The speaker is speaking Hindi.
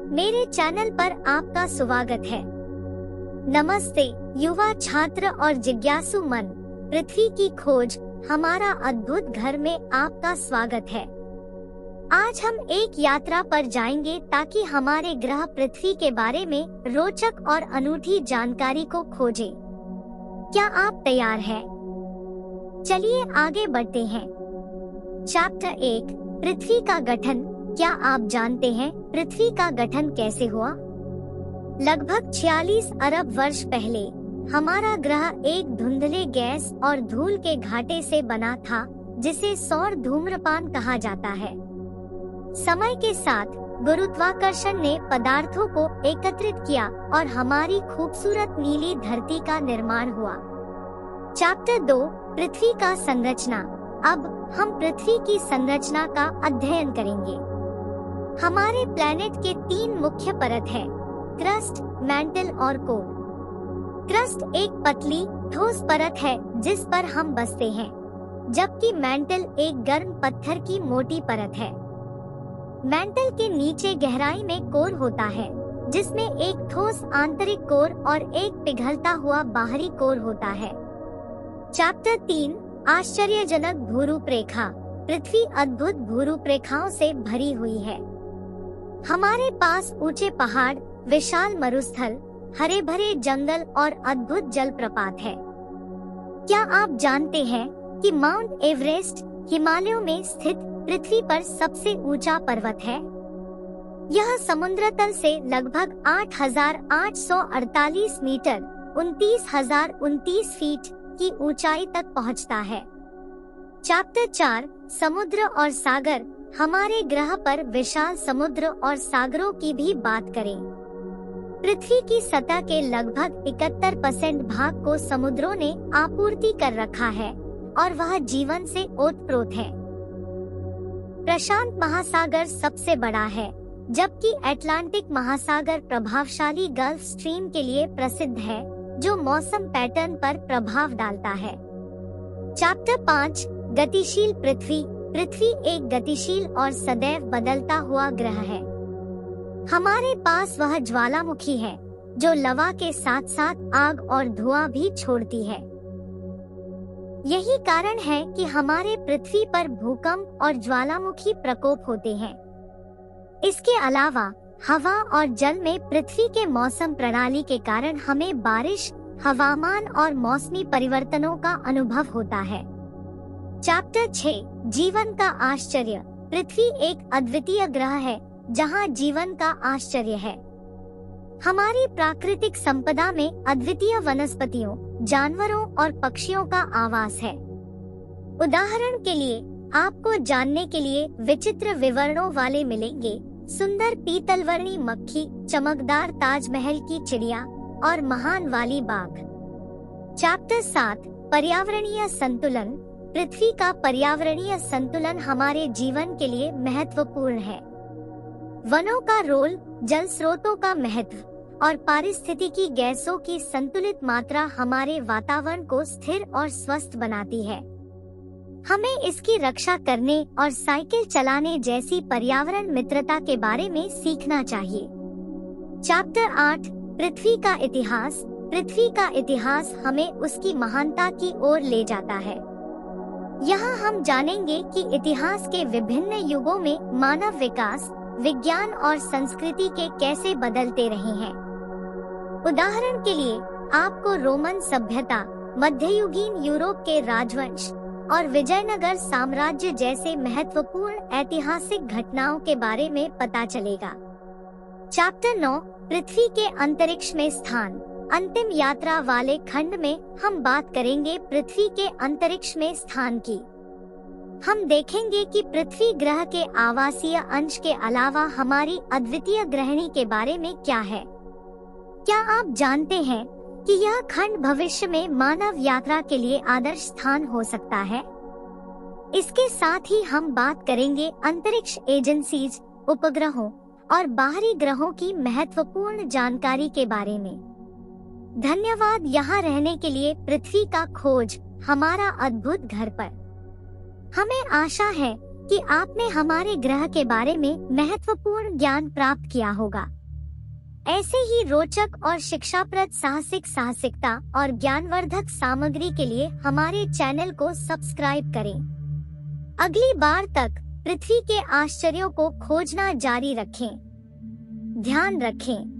मेरे चैनल पर आपका स्वागत है। नमस्ते युवा छात्र और जिज्ञासु मन, पृथ्वी की खोज हमारा अद्भुत घर में आपका स्वागत है। आज हम एक यात्रा पर जाएंगे ताकि हमारे ग्रह पृथ्वी के बारे में रोचक और अनूठी जानकारी को खोजें। क्या आप तैयार हैं? चलिए आगे बढ़ते हैं। चैप्टर 1, पृथ्वी का गठन। क्या आप जानते हैं पृथ्वी का गठन कैसे हुआ? लगभग 46 अरब वर्ष पहले हमारा ग्रह एक धुंधले गैस और धूल के घाटे से बना था, जिसे सौर धूम्रपान कहा जाता है। समय के साथ गुरुत्वाकर्षण ने पदार्थों को एकत्रित किया और हमारी खूबसूरत नीली धरती का निर्माण हुआ। चैप्टर 2, पृथ्वी का संरचना। अब हम पृथ्वी की संरचना का अध्ययन करेंगे। हमारे प्लैनेट के 3 मुख्य परत है, क्रस्ट, मैंटल और कोर। क्रस्ट एक पतली ठोस परत है जिस पर हम बसते हैं, जबकि मैंटल एक गर्म पत्थर की मोटी परत है। मैंटल के नीचे गहराई में कोर होता है, जिसमें एक ठोस आंतरिक कोर और एक पिघलता हुआ बाहरी कोर होता है। चैप्टर 3, आश्चर्यजनक भूरूपरेखा। पृथ्वी अद्भुत भूरूपरेखाओं से भरी हुई है। हमारे पास ऊंचे पहाड़, विशाल मरुस्थल, हरे भरे जंगल और अद्भुत जलप्रपात है। क्या आप जानते हैं कि माउंट एवरेस्ट हिमालयों में स्थित पृथ्वी पर सबसे ऊंचा पर्वत है? यह समुद्र तल से लगभग 8,848 मीटर 29,029 फीट की ऊंचाई तक पहुंचता है। चैप्टर 4, समुद्र और सागर। हमारे ग्रह पर विशाल समुद्र और सागरों की भी बात करें। पृथ्वी की सतह के लगभग 71% भाग को समुद्रों ने आपूर्ति कर रखा है और वह जीवन से ओतप्रोत है। प्रशांत महासागर सबसे बड़ा है, जबकि अटलांटिक महासागर प्रभावशाली गल्फ स्ट्रीम के लिए प्रसिद्ध है, जो मौसम पैटर्न पर प्रभाव डालता है। चैप्टर 5, गतिशील पृथ्वी। पृथ्वी एक गतिशील और सदैव बदलता हुआ ग्रह है। हमारे पास वह ज्वालामुखी है जो लवा के साथ साथ आग और धुआं भी छोड़ती है। यही कारण है कि हमारे पृथ्वी पर भूकंप और ज्वालामुखी प्रकोप होते हैं। इसके अलावा हवा और जल में पृथ्वी के मौसम प्रणाली के कारण हमें बारिश, हवामान और मौसमी परिवर्तनों का अनुभव होता है। चैप्टर 6, जीवन का आश्चर्य। पृथ्वी एक अद्वितीय ग्रह है जहां जीवन का आश्चर्य है। हमारी प्राकृतिक संपदा में अद्वितीय वनस्पतियों, जानवरों और पक्षियों का आवास है। उदाहरण के लिए आपको जानने के लिए विचित्र विवरणों वाले मिलेंगे, सुंदर पीतलवर्णी मक्खी, चमकदार ताजमहल की चिड़िया और महान वाली बाघ। चैप्टर 7, पर्यावरणीय संतुलन। पृथ्वी का पर्यावरणीय संतुलन हमारे जीवन के लिए महत्वपूर्ण है। वनों का रोल, जल स्रोतों का महत्व और पारिस्थितिकी गैसों की संतुलित मात्रा हमारे वातावरण को स्थिर और स्वस्थ बनाती है। हमें इसकी रक्षा करने और साइकिल चलाने जैसी पर्यावरण मित्रता के बारे में सीखना चाहिए। चैप्टर 8, पृथ्वी का इतिहास। पृथ्वी का इतिहास हमें उसकी महानता की ओर ले जाता है। यहाँ हम जानेंगे कि इतिहास के विभिन्न युगों में मानव विकास, विज्ञान और संस्कृति के कैसे बदलते रहे हैं। उदाहरण के लिए आपको रोमन सभ्यता, मध्ययुगीन यूरोप के राजवंश और विजयनगर साम्राज्य जैसे महत्वपूर्ण ऐतिहासिक घटनाओं के बारे में पता चलेगा। चैप्टर 9, पृथ्वी के अंतरिक्ष में स्थान। अंतिम यात्रा वाले खंड में हम बात करेंगे पृथ्वी के अंतरिक्ष में स्थान की। हम देखेंगे कि पृथ्वी ग्रह के आवासीय अंश के अलावा हमारी अद्वितीय गृहिणी के बारे में क्या है। क्या आप जानते हैं कि यह खंड भविष्य में मानव यात्रा के लिए आदर्श स्थान हो सकता है? इसके साथ ही हम बात करेंगे अंतरिक्ष एजेंसीज, उपग्रहों और बाहरी ग्रहों की महत्वपूर्ण जानकारी के बारे में। धन्यवाद यहाँ रहने के लिए पृथ्वी का खोज हमारा अद्भुत घर पर। हमें आशा है कि आपने हमारे ग्रह के बारे में महत्वपूर्ण ज्ञान प्राप्त किया होगा। ऐसे ही रोचक और शिक्षाप्रद साहसिकता और ज्ञानवर्धक सामग्री के लिए हमारे चैनल को सब्सक्राइब करें। अगली बार तक पृथ्वी के आश्चर्यों को खोजना जारी रखें। ध्यान रखें।